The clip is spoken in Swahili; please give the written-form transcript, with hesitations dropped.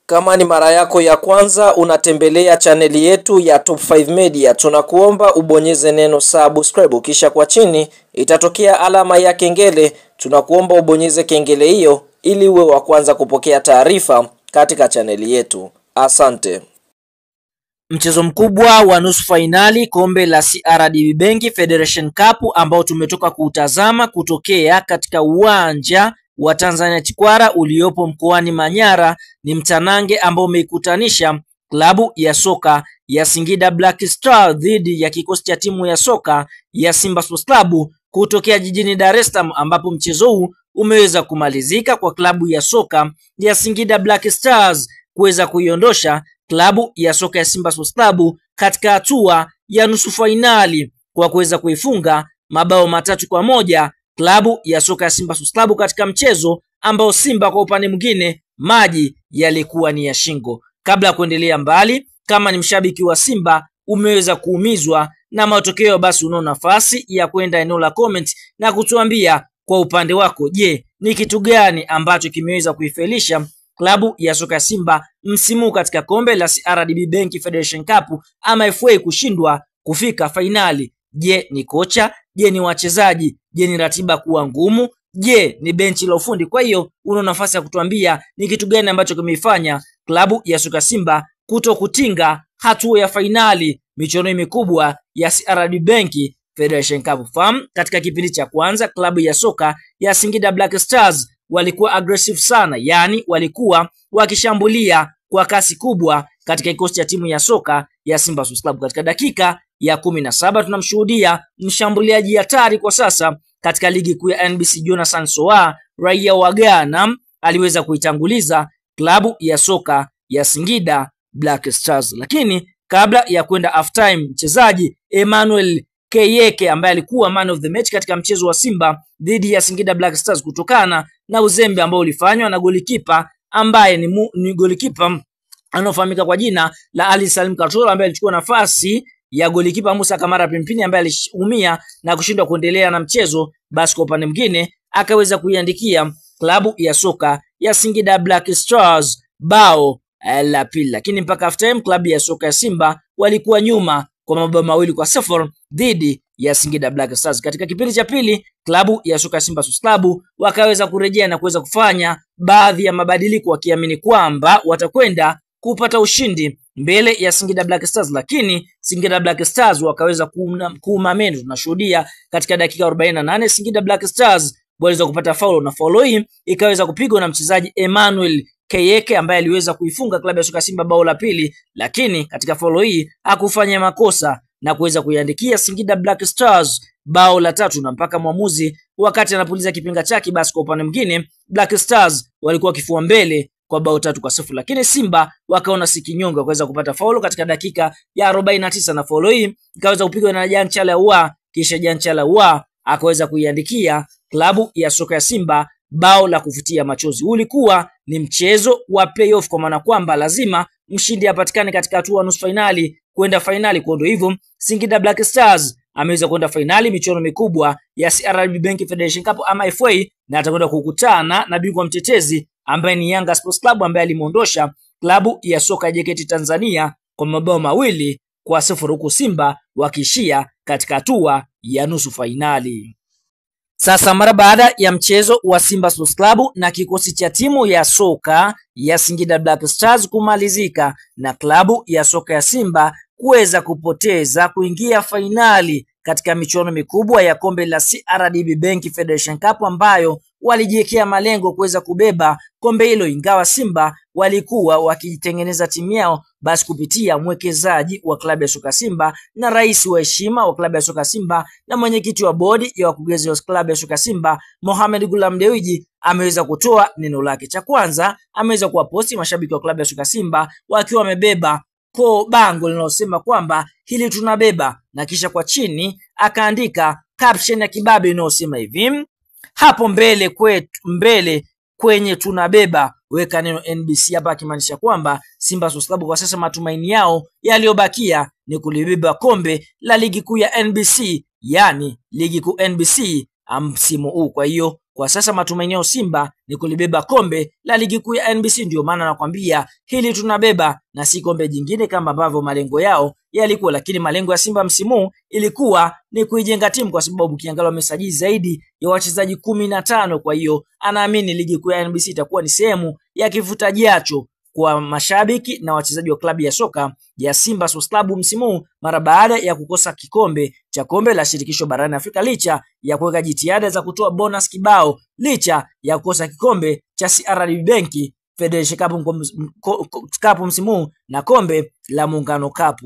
Kama ni mara yako ya kwanza unatembelea chaneli yetu ya Top 5 Media, tunakuomba ubonyeze neno subscribe, kisha kwa chini itatokea alama ya kengele. Tunakuomba ubonyeze kengele hiyo ili uwe wa kwanza kupokea taarifa katika chaneli yetu. Asante. Mchezo mkubwa wa nusu fainali kombe la CRDB Bank Federation Cup ambao tumetoka kuutazama kutokea katika uwanja wa Tanzania Chikwara uliopo mkoani Manyara ni mtanange ambao umeikutanisha klabu ya soka ya Singida Black Stars dhidi ya kikosi cha timu ya soka ya Simba Sports Club kutokea jijini Dar es Salaam, ambapo mchezo huu umeweza kumalizika kwa klabu ya soka ya Singida Black Stars kuweza kuiondosha klabu ya soka ya Simba Sports Club katika hatua ya nusu fainali kwa kuweza kuifunga mabao 3-1 klabu ya soka ya Simba Sports Club katika mchezo ambao Simba kwa upande mwingine maji yalikuwa ni ya shingo. Kabla ya kuendelea mbali, kama ni mshabiki wa Simba umeweza kuumizwa na matokeo, basi una nafasi ya kwenda eneo la comment na kutuambia kwa upande wako, je, ni kitu gani ambacho kimeweza kuifelisha klabu ya soka ya Simba msimu katika kombe la CRDB Bank Federation Cup ama FA kushindwa kufika fainali? Je, ni kocha? Je, ni wachezaji? Je, ni ratiba kuwa ngumu? Je, ni benchi la ufundi? Kwa hiyo una nafasi ya kutuambia ni kitu gani ambacho kimeifanya klabu ya soka Simba kuto kutinga hatua ya fainali michuano mikubwa ya CRDB Bank Federation Cup. Katika kipindi cha kwanza klabu ya soka ya Singida Black Stars walikuwa aggressive sana, yani walikuwa wakishambulia kwa kasi kubwa katika kikosi cha timu ya soka ya Simba Sports Club. Katika dakika ya 17 tunamshuhudia mshambuliaji hatari kwa sasa katika ligi kuu ya NBC, Jonathan Soa, raia wa Ghana, aliweza kuitanguliza klabu ya soka ya Singida Black Stars. Lakini kabla ya kwenda half time, mchezaji Emmanuel Keyeke ambaye alikuwa man of the match katika mchezo wa Simba dhidi ya Singida Black Stars kutokana na uzembe ambao ulifanywa na golikipa ambaye ni golikipa anaofahamika kwa jina la Ali Salim Katola, ambaye alichukua nafasi ya golikipa Musa Kamara Pimpini ambaye aliumia na kushindwa kuendelea na mchezo. Basi kwa upande mwingine akaweza kuiandikia klabu ya soka ya Singida Black Stars bao la pili. Lakini mpaka half time klabu ya soka ya Simba walikuwa nyuma kwa mabao 2-0 dhidi ya Singida Black Stars. Katika kipindi cha pili klabu ya soka ya Simba Sports Club wakaweza kurejea na kuweza kufanya baadhi ya mabadiliko wakiamini kwamba watakwenda kupata ushindi mbele ya Singida Black Stars, lakini Singida Black Stars wakaweza kuumameni. Tunashuhudia katika dakika 48 Singida Black Stars waliweza kupata faulo, na faulo hii ikaweza kupigwa na mchezaji Emmanuel Keyeke ambaye aliweza kuifunga klabu ya soka Simba bao la pili, lakini katika faulo hii hakufanya makosa na kuweza kuiandikia Singida Black Stars bao la 3, na mpaka mwamuzi wakati anapuliza kipinga chake, basi kwa upande mwingine Black Stars walikuwa kifua mbele kwa bao 3-0. Lakini Simba wakaona sikinyonga kuweza kupata faulo katika dakika ya 49, na faulo hii ikaweza kupigwa na Jean Charles Ahoua, kisha Jean Charles Ahoua akaweza kuiandikia klabu ya soka ya Simba bao la kufutia machozi. Ulikuwa ni mchezo wa playoff kwa maana kwamba lazima mshindi apatikane katika hatua nusu finali kwenda finali. Kwa ndio hivyo Singida Black Stars ameweza kwenda finali michuano mikubwa ya CRDB Bank Federation Cup ama FA, na atakwenda kukutana na bingwa mtetezi ambaye ni Yanga Sports Club ambaye alimuondosha klabu ya soka ya JKT Tanzania kwa mabao 2-0, huku Simba wakishia katika hatua ya nusu finali. Sasa mara baada ya mchezo wa Simba Sports Club na kikosi cha timu ya soka ya Singida Black Stars kumalizika na klabu ya soka ya Simba kuweza kupoteza kuingia fainali katika michuano mikubwa ya kombe la CRDB Bank Federation Cup ambayo walijiwekea malengo kuweza kubeba kombe hilo, ingawa Simba walikuwa wakitengeneza timu yao basi kupitia mwekezaji wa klabu ya soka Simba na rais wa heshima wa klabu ya soka Simba na mwenyekiti wa bodi ya wakurugenzi wa klabu ya soka Simba Mohamed Gulam Dewji ameweza kutoa neno lake. Cha kwanza ameweza kuwaposti mashabiki wa klabu ya soka Simba wakiwa wamebeba kwa bango linalosema kwamba hili tunabeba, na kisha kwa chini akaandika caption ya kibabe inayosema hivi: hapo mbele kwetu, mbele kwenye tunabeba, weka neno NBC. Hapa akimaanisha kwamba Simba Sports Club kwa sasa matumaini yao yaliyobakia ni kulibeba kombe la ligi kuu ya NBC, yani ligi kuu NBC msimu huu. Kwa hiyo Kwa sasa matumaini ya Simba ni kulibeba kombe la ligi kuu ya NBC. Ndio maana nakwambia hili tunabeba na si kombe jingine kama ambavyo malengo yao yalikuwa, lakini malengo ya Simba msimu ilikuwa ni kuijenga timu, kwa sababu ukiangalia wamesajili zaidi ya wachezaji 15. Kwa hiyo anaamini ligi kuu ya NBC itakuwa ni sehemu ya kifuta jacho kwa mashabiki na wachezaji wa klabu ya soka ya Simba Sports Club msimu, mara baada ya kukosa kikombe cha kombe la shirikisho barani Afrika, licha ya kuweka jitihada za kutoa bonus kibao, licha ya kukosa kikombe cha CRDB Bank Federation Cup msimu na kombe la Muungano Cup.